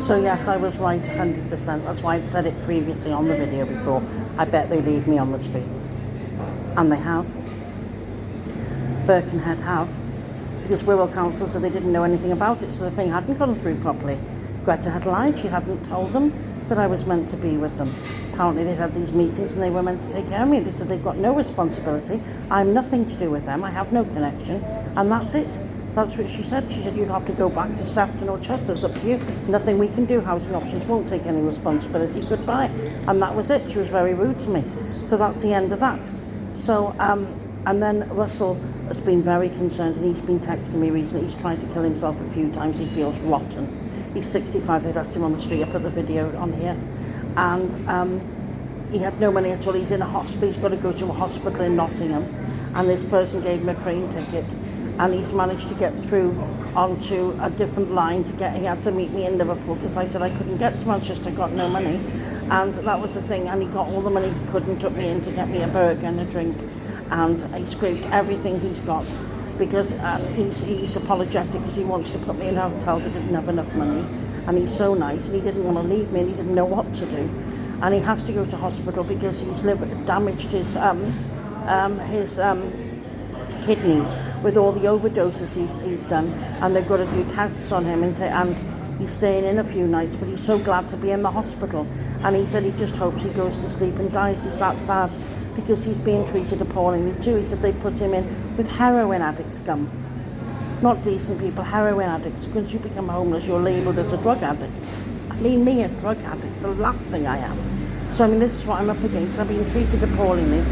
So yes, I was right 100%. That's why I said it previously on the video before. I bet they leave me on the streets. And they have. Birkenhead have. Because Wirral Council said they didn't know anything about it, so the thing hadn't gone through properly. Greta had lied. She hadn't told them that I was meant to be with them. Apparently they'd had these meetings and they were meant to take care of me. They said they've got no responsibility. I'm nothing to do with them. I have no connection. And that's it. That's what she said. She said you'd have to go back to Sefton or Chester. It's up to you. Nothing we can do. Housing Options won't take any responsibility. Goodbye. And that was it. She was very rude to me. So that's the end of that. So, and then Russell has been very concerned, and he's been texting me recently. He's tried to kill himself a few times. He feels rotten. He's 65. They left him on the street. I put the video on here. And he had no money at all. He's in a hospital. He's got to go to a hospital in Nottingham. And this person gave him a train ticket. And he's managed to get through onto a different line to get. He had to meet me in Liverpool because I said I couldn't get to Manchester. I got no money. And that was the thing. And he got all the money he could and took me in to get me a burger and a drink. And he scraped everything he's got because he's apologetic because he wants to put me in a hotel but didn't have enough money. And he's so nice and he didn't want to leave me and he didn't know what to do. And he has to go to hospital because he's damaged his kidneys with all the overdoses he's done, and they've got to do tests on him and he's staying in a few nights, but he's so glad to be in the hospital. And he said he just hopes he goes to sleep and dies. He's that sad because he's being treated appallingly too. He said they put him in with heroin addict scum. Not decent people, heroin addicts. Once you become homeless, you're labelled as a drug addict. I mean, me, a drug addict, the last thing I am. So, I mean, this is what I'm up against. I've been treated appallingly.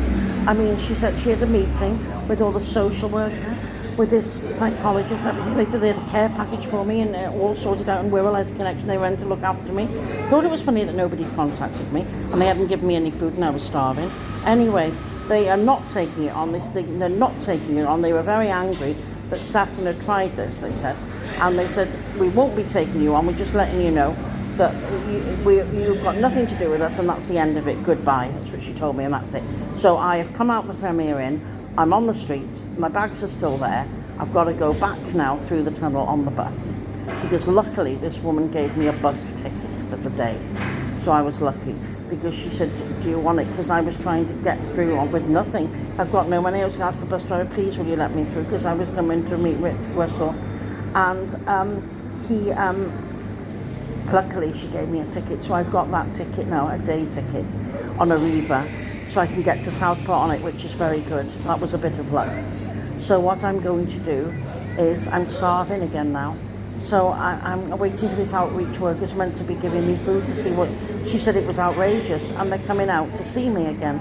I mean, she said she had a meeting with all the social worker, with this psychologist. They said they had a care package for me and all sorted out in Wirral. I had a connection. They went to look after me. Thought it was funny that nobody contacted me and they hadn't given me any food and I was starving. Anyway, they are not taking it on. They're not taking it on. They were very angry that Sefton had tried this, they said. And they said, we won't be taking you on. We're just letting you know that you've got nothing to do with us and that's the end of it. Goodbye. That's what she told me and that's it. So I have come out the Premier Inn. I'm on the streets. My bags are still there. I've got to go back now through the tunnel on the bus because luckily this woman gave me a bus ticket for the day. So I was lucky because she said, do you want it? Because I was trying to get through with nothing. I've got no money. I was going to ask the bus driver, please will you let me through? Because I was coming to meet Russell. And luckily she gave me a ticket. So I've got that ticket now, a day ticket on a Reva. So I can get to Southport on it, which is very good. That was a bit of luck. So what I'm going to do is, I'm starving again now. So I'm waiting for this outreach worker's meant to be giving me food to see what, she said it was outrageous and they're coming out to see me again.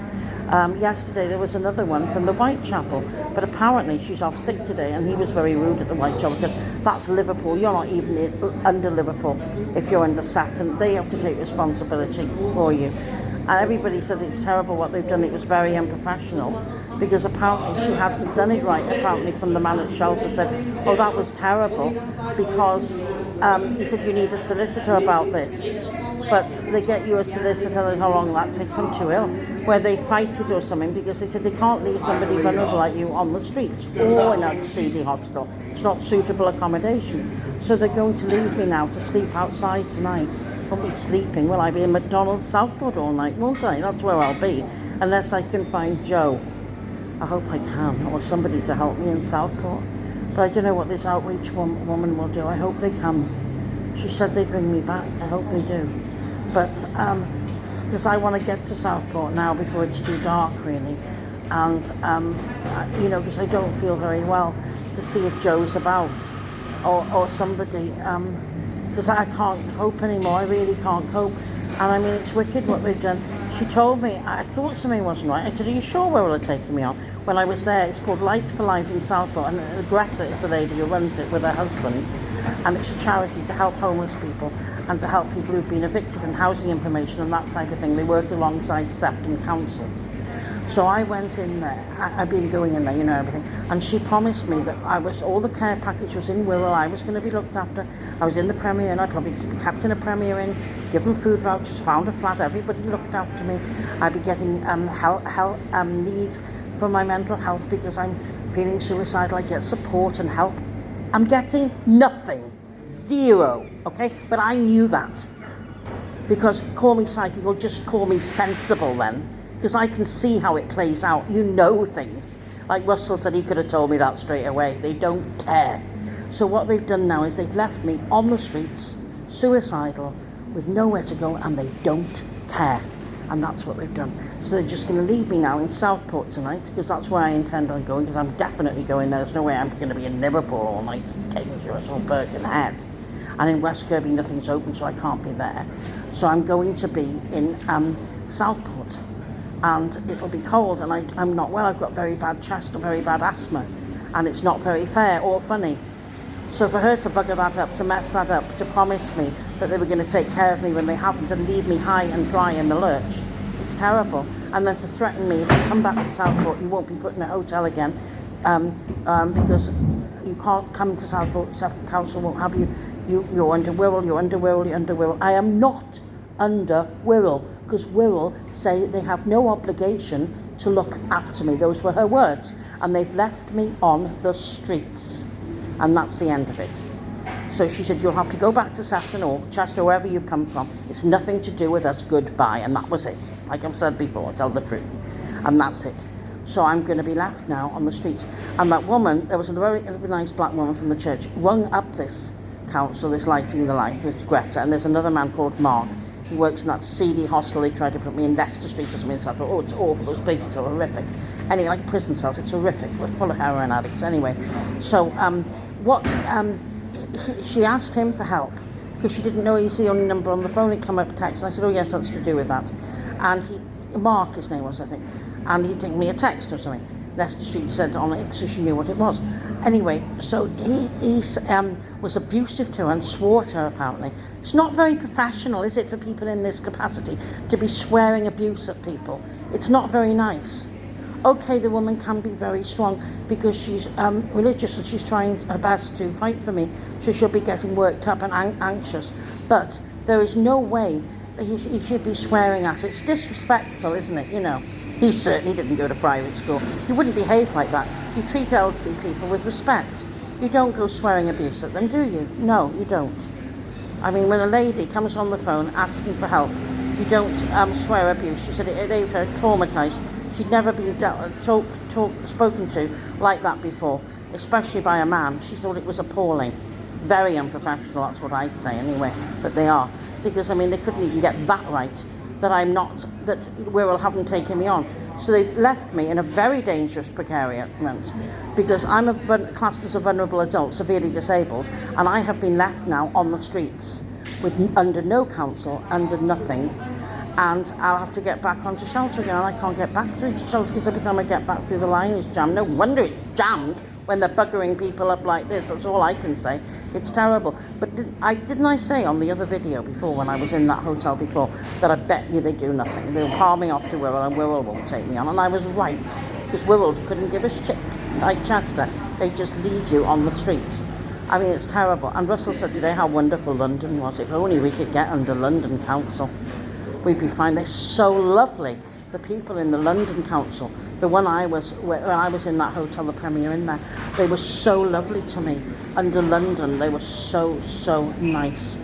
Yesterday there was another one from the Whitechapel, but apparently she's off sick today and he was very rude at the Whitechapel. He said, that's Liverpool, you're not even under Liverpool if you're under Sefton. They have to take responsibility for you. And everybody said it's terrible what they've done. It was very unprofessional because apparently she hadn't done it right. Apparently from the man at shelter said, oh, that was terrible because he said you need a solicitor about this. But they get you a solicitor and how long that takes them to ill, where they fight it or something because they said they can't leave somebody vulnerable like you on the streets or in a seedy hostel. It's not suitable accommodation. So they're going to leave me now to sleep outside tonight. I won't be sleeping, will I? Be in McDonald's Southport all night, won't I? That's where I'll be, unless I can find Joe. I hope I can, or somebody to help me in Southport. But I don't know what this outreach woman will do. I hope they come. She said they'd bring me back. I hope they do. But, because I want to get to Southport now before it's too dark, really. And, you know, because I don't feel very well, to see if Joe's about, or somebody. Because I can't cope anymore, I really can't cope. And I mean, it's wicked what they've done. She told me, I thought something wasn't right. I said, are you sure Wirral are taking me on? When I was there, it's called Light for Life in Southport, and Greta is the lady who runs it with her husband. And it's a charity to help homeless people and to help people who've been evicted and housing information and that type of thing. They work alongside Sefton Council. So I went in there, I've been going in there, you know, everything, and she promised me that all the care package was in Wirral, I was going to be looked after. I was in the Premier Inn, I'd probably be kept in a Premier Inn, given food vouchers, found a flat, everybody looked after me. I'd be getting need for my mental health because I'm feeling suicidal. I get support and help. I'm getting nothing. Zero, okay? But I knew that. Because call me psychic or just call me sensible then. Because I can see how it plays out. You know things. Like Russell said, he could have told me that straight away. They don't care. So what they've done now is they've left me on the streets, suicidal, with nowhere to go, and they don't care. And that's what they've done. So they're just going to leave me now in Southport tonight, because that's where I intend on going, because I'm definitely going there. There's no way I'm going to be in Liverpool all night. It's dangerous, or Birkenhead. And in West Kirby, nothing's open, so I can't be there. So I'm going to be in Southport. And it'll be cold, and I'm not well. I've got very bad chest and very bad asthma. And it's not very fair or funny. So for her to bugger that up, to mess that up, to promise me that they were going to take care of me when they haven't, and leave me high and dry in the lurch, it's terrible. And then to threaten me, if you come back to Southport, you won't be put in a hotel again, because you can't come to Southport, Southport Council won't have you. You're under Wirral, you're under Wirral, you're under Wirral. I am not under Wirral, because Wirral say they have no obligation to look after me. Those were her words. And they've left me on the streets. And that's the end of it. So she said, you'll have to go back to Sefton or Chester, wherever you've come from. It's nothing to do with us, goodbye. And that was it. Like I've said before, tell the truth. And that's it. So I'm going to be left now on the streets. And that woman, there was a very nice black woman from the church, rung up this council, this Lighting the Life, with Greta. And there's another man called Mark. He works in that seedy hostel. They tried to put me in Leicester Street or something. So I thought, oh, it's awful. Those places are horrific. Anyway, like prison cells, it's horrific. We're full of heroin addicts. Anyway, so she asked him for help because she didn't know he's the only number on the phone. It came up text, and I said, oh yes, that's to do with that. And Mark, his name was, I think, and he'd take me a text or something. Leicester Street said on it, so she knew what it was. Anyway, so he was abusive to her and swore to her, apparently. It's not very professional, is it, for people in this capacity to be swearing abuse at people? It's not very nice. Okay, the woman can be very strong because she's religious and she's trying her best to fight for me, so she'll be getting worked up and anxious. But there is no way he should be swearing at her. It's disrespectful, isn't it? You know, he certainly didn't go to private school. He wouldn't behave like that. You treat elderly people with respect. You don't go swearing abuse at them, do you? No, you don't. I mean, when a lady comes on the phone asking for help, you don't swear abuse. She said it left her traumatised. She'd never been spoken to like that before, especially by a man. She thought it was appalling. Very unprofessional, that's what I'd say anyway, but they are. Because, I mean, they couldn't even get that right, that Wirral haven't taken me on. So they've left me in a very dangerous precariat, because I'm classed as a vulnerable adult, severely disabled, and I have been left now on the streets under no council, under nothing. And I'll have to get back onto shelter again, and I can't get back through to shelter because every time I get back through the line it's jammed. No wonder it's jammed when they're buggering people up like this. That's all I can say. It's terrible. But didn't I say on the other video before, when I was in that hotel before, that I bet you they do nothing. They'll palm me off to Wirral and Wirral won't take me on. And I was right, because Wirral couldn't give a shit like Chester. They just leave you on the streets. I mean, it's terrible. And Russell said today how wonderful London was. If only we could get under London Council, we'd be fine. They're so lovely. The people in the London Council, the one when I was in that hotel, the Premier in there, they were so lovely to me. Under London, they were so nice,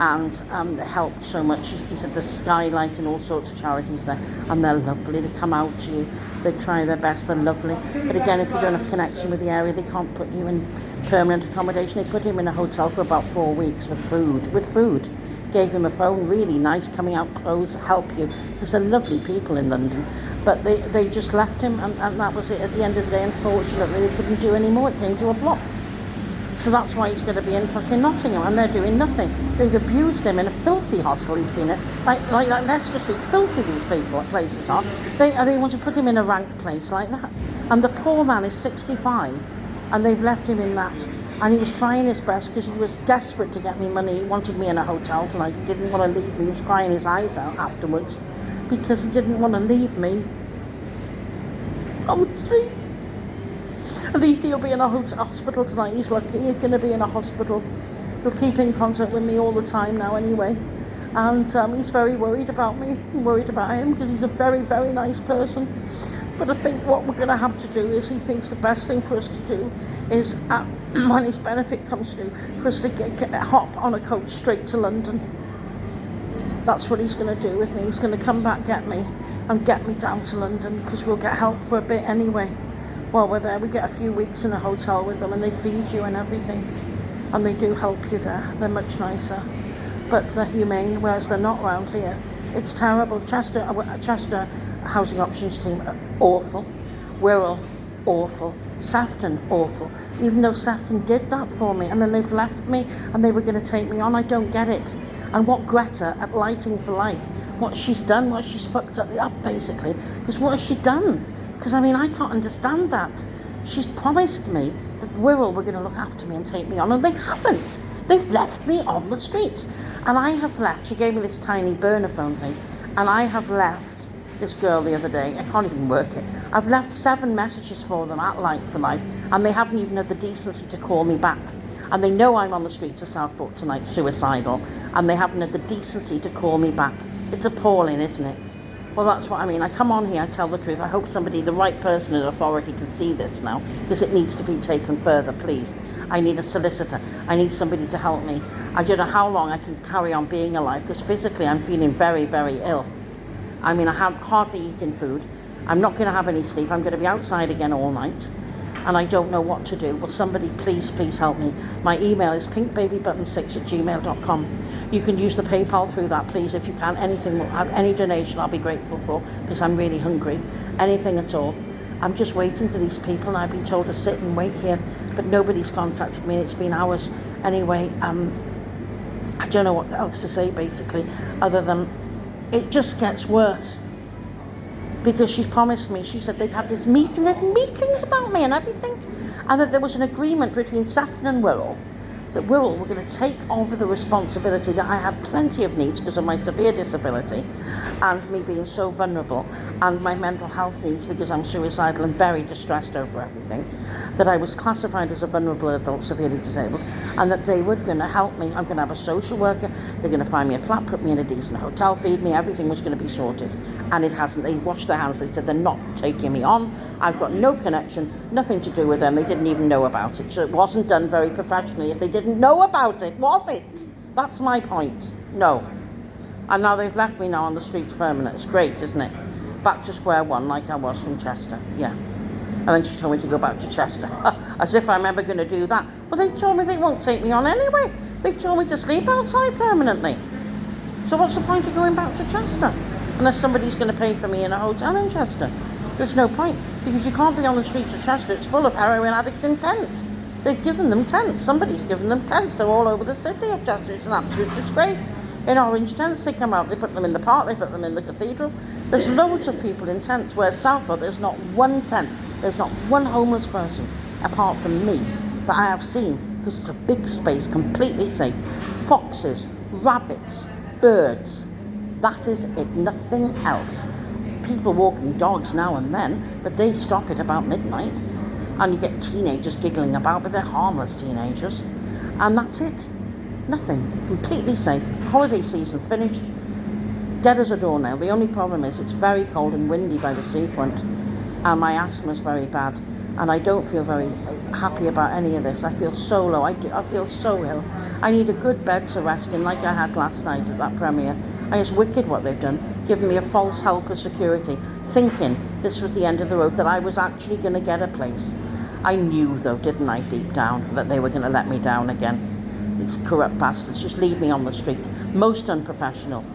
and they helped so much. He said the Skylight and all sorts of charities there, and they're lovely. They come out to you, they try their best, they're lovely. But again, if you don't have connection with the area, they can't put you in permanent accommodation. They put him in a hotel for about 4 weeks with food. Gave him a phone, really nice, coming out clothes, help you. There's some lovely people in London. But they just left him, and that was it at the end of the day. Unfortunately, they couldn't do any more. It came to a block. So that's why he's going to be in fucking Nottingham, and they're doing nothing. They've abused him in a filthy hostel he's been in. Like Leicester Street, filthy these places are. They want to put him in a rank place like that. And the poor man is 65, and they've left him in that. And he was trying his best because he was desperate to get me money. He wanted me in a hotel tonight. He didn't want to leave me. He was crying his eyes out afterwards because he didn't want to leave me on the streets. At least he'll be in a hospital tonight. He's lucky. He's going to be in a hospital. He'll keep in contact with me all the time now anyway. And he's very worried about me. I'm worried about him because he's a very, very nice person. But I think what we're going to have to do is, he thinks the best thing for us to do is when his benefit comes through, for us to hop on a coach straight to London. That's what he's going to do with me. He's going to come back, get me down to London, because we'll get help for a bit anyway. While we're there, we get a few weeks in a hotel with them, and they feed you and everything, and they do help you there. They're much nicer, but they're humane, whereas they're not around here. It's terrible. Chester Housing Options team are awful. Wirral, awful. Safton, awful. Even though Safton did that for me, and then they've left me, and they were going to take me on. I don't get it. And what Greta at Lighting for Life, what she's done, what she's fucked up basically, because what has she done? Because I mean, I can't understand that. She's promised me that Wirral were going to look after me and take me on, and they haven't. They've left me on the streets. And I have left, she gave me this tiny burner phone thing, and I have left this girl the other day, I can't even work it. I've left 7 messages for them at Light for Life, and they haven't even had the decency to call me back. And they know I'm on the streets of Southport tonight, suicidal, and they haven't had the decency to call me back. It's appalling, isn't it? Well, that's what I mean. I come on here, I tell the truth. I hope somebody, the right person in authority, can see this now, because it needs to be taken further, please. I need a solicitor. I need somebody to help me. I don't know how long I can carry on being alive, because physically I'm feeling very, very ill. I mean, I have hardly eaten food. I'm not going to have any sleep. I'm going to be outside again all night, and I don't know what to do. Will somebody please help me? My email is pinkbabybutton6@gmail.com. You can use the PayPal through that, please, if you can. Anything, any donation I'll be grateful for, because I'm really hungry. Anything at all. I'm just waiting for these people, and I've been told to sit and wait here, but nobody's contacted me, and it's been hours. Anyway, I don't know what else to say, basically, other than it just gets worse. Because she promised me, she said they'd have this meeting, they'd meetings about me and everything, and that there was an agreement between Safton and Wirral, that Wirral were going to take over the responsibility, that I had plenty of needs because of my severe disability and me being so vulnerable, and my mental health needs because I'm suicidal and very distressed over everything, that I was classified as a vulnerable adult severely disabled, and that they were going to help me. I'm going to have a social worker, they're going to find me a flat, put me in a decent hotel, feed me, everything was going to be sorted, and it hasn't. They washed their hands, they said they're not taking me on, I've got no connection, nothing to do with them, they didn't even know about it, so it wasn't done very professionally if they didn't know about it, was it? That's my point. No. And now they've left me now on the streets permanent. It's great, isn't it? Back to square one, like I was from Chester. Yeah. And then she told me to go back to Chester. As if I'm ever going to do that. Well, they've told me they won't take me on anyway. They've told me to sleep outside permanently. So what's the point of going back to Chester? Unless somebody's going to pay for me in a hotel in Chester. There's no point, because you can't be on the streets of Chester. It's full of heroin addicts in tents. They've given them tents. Somebody's given them tents. They're all over the city of Chester. It's an absolute disgrace. In orange tents they come out. They put them in the park. They put them in the cathedral. There's loads of people in tents, whereas Southport, there's not one tent. There's not one homeless person, apart from me, that I have seen, because it's a big space, completely safe. Foxes, rabbits, birds. That is it, nothing else. People walking dogs now and then, but they stop at about midnight. And you get teenagers giggling about, but they're harmless teenagers. And that's it. Nothing. Completely safe. Holiday season finished. Dead as a doornail. The only problem is it's very cold and windy by the seafront. And my asthma's very bad. And I don't feel very happy about any of this. I feel so low. I feel so ill. I need a good bed to rest in, like I had last night at that premiere. And it's wicked what they've done. Giving me a false help of security. Thinking this was the end of the road, that I was actually going to get a place. I knew, though, didn't I, deep down, that they were going to let me down again. These corrupt bastards just leave me on the street. Most unprofessional.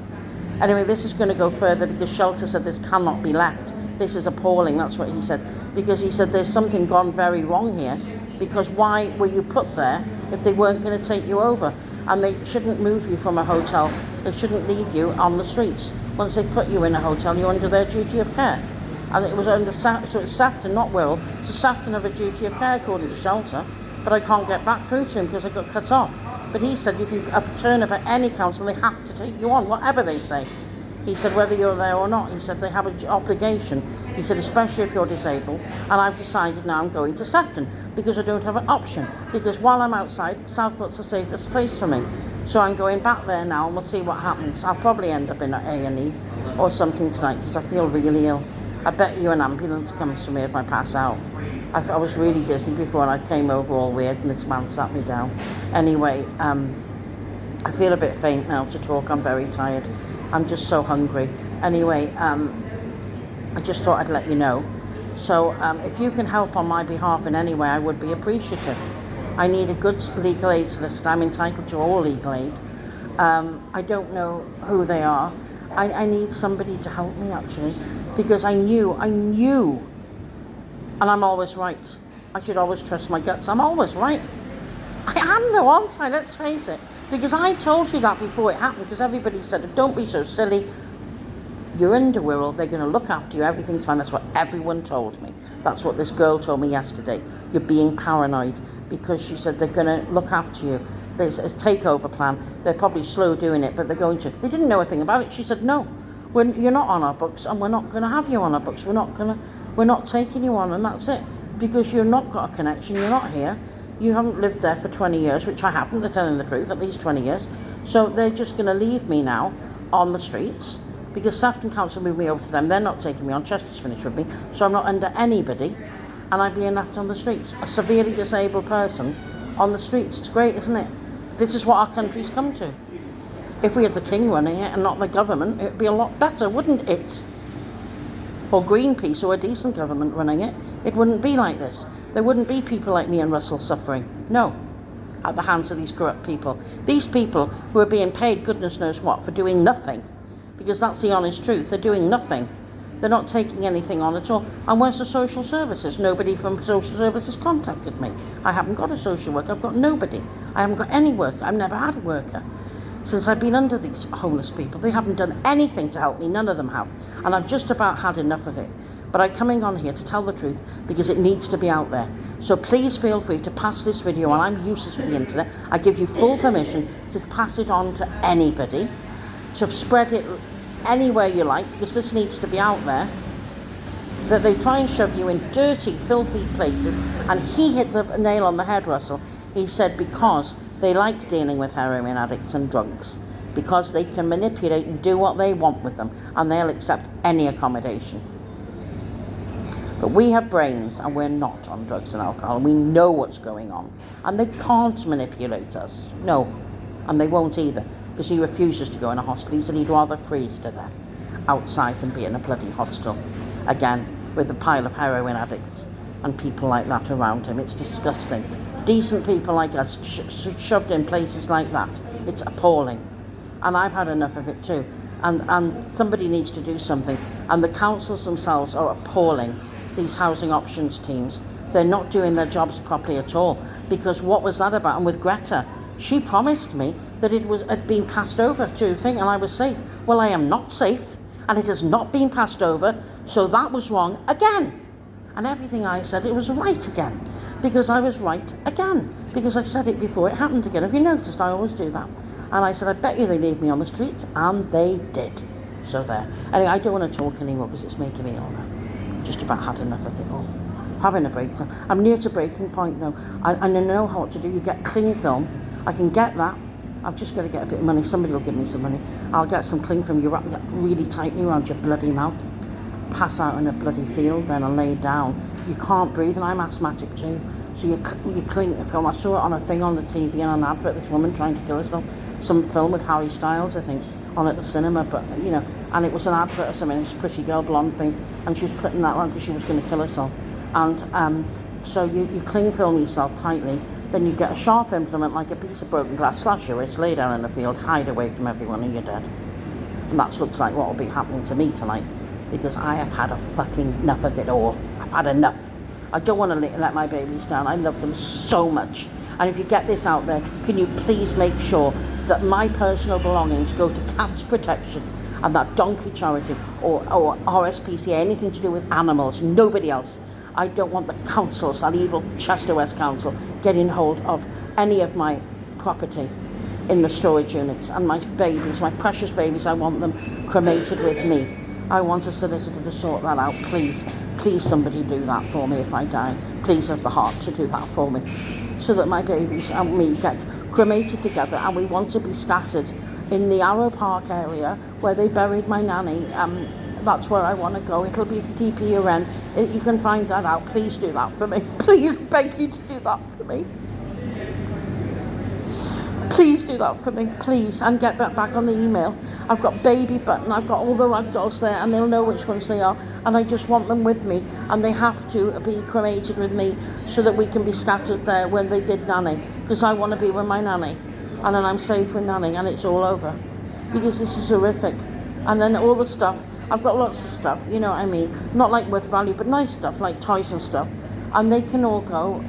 Anyway, this is going to go further, because Shelter said this cannot be left. This is appalling, that's what he said. Because he said there's something gone very wrong here. Because why were you put there if they weren't going to take you over? And they shouldn't move you from a hotel. They shouldn't leave you on the streets. Once they put you in a hotel, you're under their duty of care. And it was under so it's Safton, not Wirral. So Safton have a duty of care according to Shelter, but I can't get back through to him because I got cut off. But he said you can turn up at any council, they have to take you on, whatever they say. He said whether you're there or not, he said they have an obligation. He said especially if you're disabled, and I've decided now I'm going to Safton because I don't have an option. Because while I'm outside, Southport's the safest place for me. So I'm going back there now, and we'll see what happens. I'll probably end up in an A&E or something tonight because I feel really ill. I bet you an ambulance comes for me if I pass out. I was really dizzy before and I came over all weird and this man sat me down. Anyway, I feel a bit faint now to talk. I'm very tired. I'm just so hungry. Anyway, I just thought I'd let you know. So if you can help on my behalf in any way, I would be appreciative. I need a good legal aid solicitor. I'm entitled to all legal aid. I don't know who they are. I need somebody to help me, actually, because I knew, and I'm always right. I should always trust my guts. I'm always right. I am though, aren't I? Let's face it. Because I told you that before it happened, because everybody said, don't be so silly. You're in the Wirral, they're going to look after you, everything's fine. That's what everyone told me. That's what this girl told me yesterday. You're being paranoid, because she said they're going to look after you. There's a takeover plan. They're probably slow doing it, but they're going to. They didn't know a thing about it. She said, no, you're not on our books, and we're not going to have you on our books. We're not taking you on, and that's it. Because you've not got a connection, you're not here. You haven't lived there for 20 years, which I haven't, they're telling the truth, at least 20 years. So they're just going to leave me now on the streets, because Southport Council moved me over to them. They're not taking me on. Chester's finished with me, so I'm not under anybody, and I'm being left on the streets. A severely disabled person on the streets. It's great, isn't it? This is what our country's come to. If we had the King running it and not the government, it'd be a lot better, wouldn't it? Or Greenpeace, or a decent government running it. It wouldn't be like this. There wouldn't be people like me and Russell suffering. No. At the hands of these corrupt people. These people who are being paid goodness knows what for doing nothing. Because that's the honest truth. They're doing nothing. They're not taking anything on at all. And where's the social services? Nobody from social services contacted me. I haven't got a social worker. I've got nobody. I haven't got any worker. I've never had a worker. Since I've been under these homeless people, they haven't done anything to help me. None of them have. And I've just about had enough of it. But I'm coming on here to tell the truth because it needs to be out there. So please feel free to pass this video on. I'm useless with the internet. I give you full permission to pass it on to anybody, to spread it anywhere you like, because this needs to be out there. That they try and shove you in dirty, filthy places. And he hit the nail on the head, Russell. He said because they like dealing with heroin addicts and drunks, because they can manipulate and do what they want with them, and they'll accept any accommodation. But we have brains, and we're not on drugs and alcohol, and we know what's going on. And they can't manipulate us. No. And they won't either, because he refuses to go in a hostel. He said he'd rather freeze to death outside than be in a bloody hostel. Again, with a pile of heroin addicts and people like that around him. It's disgusting. Decent people like us shoved in places like that. It's appalling. And I've had enough of it too. And somebody needs to do something. And the councils themselves are appalling. These housing options teams, they're not doing their jobs properly at all. Because what was that about? And with Greta, she promised me that it had been passed over to a thing and I was safe. Well, I am not safe, and it has not been passed over, so that was wrong again. And everything I said, it was right again, because I was right again, because I said it before it happened again. Have you noticed? I always do that. And I said, I bet you they leave me on the streets, and they did. So there. Anyway, I don't want to talk anymore because it's making me ill now. Just about had enough of it all. Having a breakdown. I'm near to breaking point though. I know what to do. You get cling film. I can get that. I've just got to get a bit of money. Somebody will give me some money. I'll get some cling film. You wrap it really tightly around your bloody mouth. Pass out in a bloody field then and lay down. You can't breathe, and I'm asthmatic too. So you cling film. I saw it on a thing on the TV and an advert. This woman trying to kill herself. Some film with Harry Styles, I think, on at the cinema. But you know, and it was an advert or something. This pretty girl, blonde thing, and she was putting that on because she was going to kill herself. And so you cling film yourself tightly. Then you get a sharp implement like a piece of broken glass, slash your wrist, lay down in the field, hide away from everyone, and you're dead. And that looks like what will be happening to me tonight, because I have had a fucking enough of it all. I've had enough. I don't want to let my babies down. I love them so much. And if you get this out there, can you please make sure that my personal belongings go to Cats Protection and that donkey charity or RSPCA, anything to do with animals, nobody else. I don't want the councils, that evil Chester West Council, getting hold of any of my property in the storage units. And my babies, my precious babies, I want them cremated with me. I want a solicitor to sort that out, please. Please somebody do that for me if I die. Please have the heart to do that for me. So that my babies and me get cremated together, and we want to be scattered in the Arrow Park area where they buried my nanny that's where I want to go. It'll be DPUN. You can find that out. Please do that for me. Please, beg you to do that for me. Please do that for me, please, and get back on the email. I've got baby button, I've got all the rag dolls there, and they'll know which ones they are, and I just want them with me, and they have to be cremated with me so that we can be scattered there when they did Nanny, because I want to be with my Nanny, and then I'm safe with Nanny, and it's all over, because this is horrific. And then all the stuff, I've got lots of stuff, you know what I mean, not like worth value, but nice stuff, like toys and stuff, and they can all go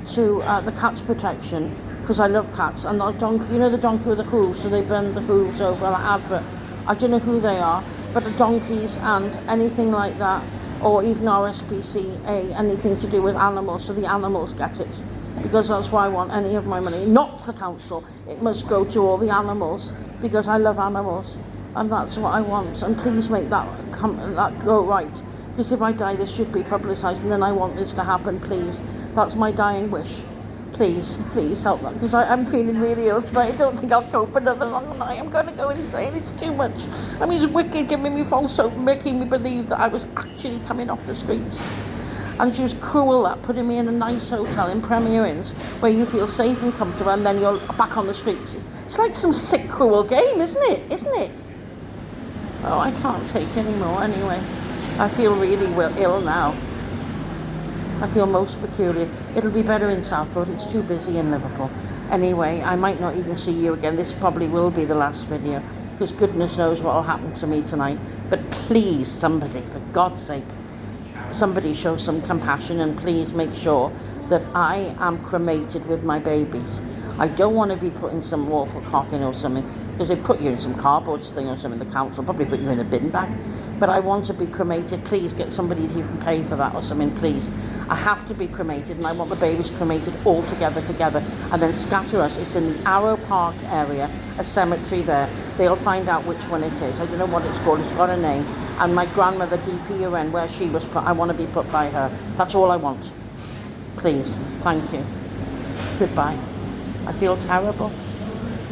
to the cat's protection, because I love cats, and the donkey, you know the donkey with the hooves, so they bend the hooves over an advert. I don't know who they are, but the donkeys and anything like that, or even RSPCA, anything to do with animals, so the animals get it, because that's why I want any of my money, not the council. It must go to all the animals, because I love animals, and that's what I want. And please make that go right, because if I die, this should be publicised, and then I want this to happen, please. That's my dying wish. Please help them, because I'm feeling really ill tonight. I don't think I'll cope another long night. I'm going to go insane. It's too much. I mean, it's wicked giving me false hope, making me believe that I was actually coming off the streets. And she was cruel at putting me in a nice hotel in Premier Inns where you feel safe and comfortable, and then you're back on the streets. It's like some sick, cruel game, isn't it? Isn't it? Oh, I can't take any more anyway. I feel really ill now. I feel most peculiar. It'll be better in Southport. It's too busy in Liverpool. Anyway, I might not even see you again. This probably will be the last video, because goodness knows what will happen to me tonight. But please, somebody, for God's sake, somebody show some compassion, and please make sure that I am cremated with my babies. I don't want to be put in some awful coffin or something, because they put you in some cardboard thing or something. The council probably put you in a bin bag. But I want to be cremated. Please get somebody who can pay for that or something, please. I have to be cremated, and I want the babies cremated all together, and then scatter us. It's in the Arrow Park area, a cemetery there. They'll find out which one it is. I don't know what it's called. It's got a name. And my grandmother, DPUN, where she was put, I want to be put by her. That's all I want. Please. Thank you. Goodbye. I feel terrible.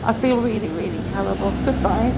I feel really, really terrible. Goodbye.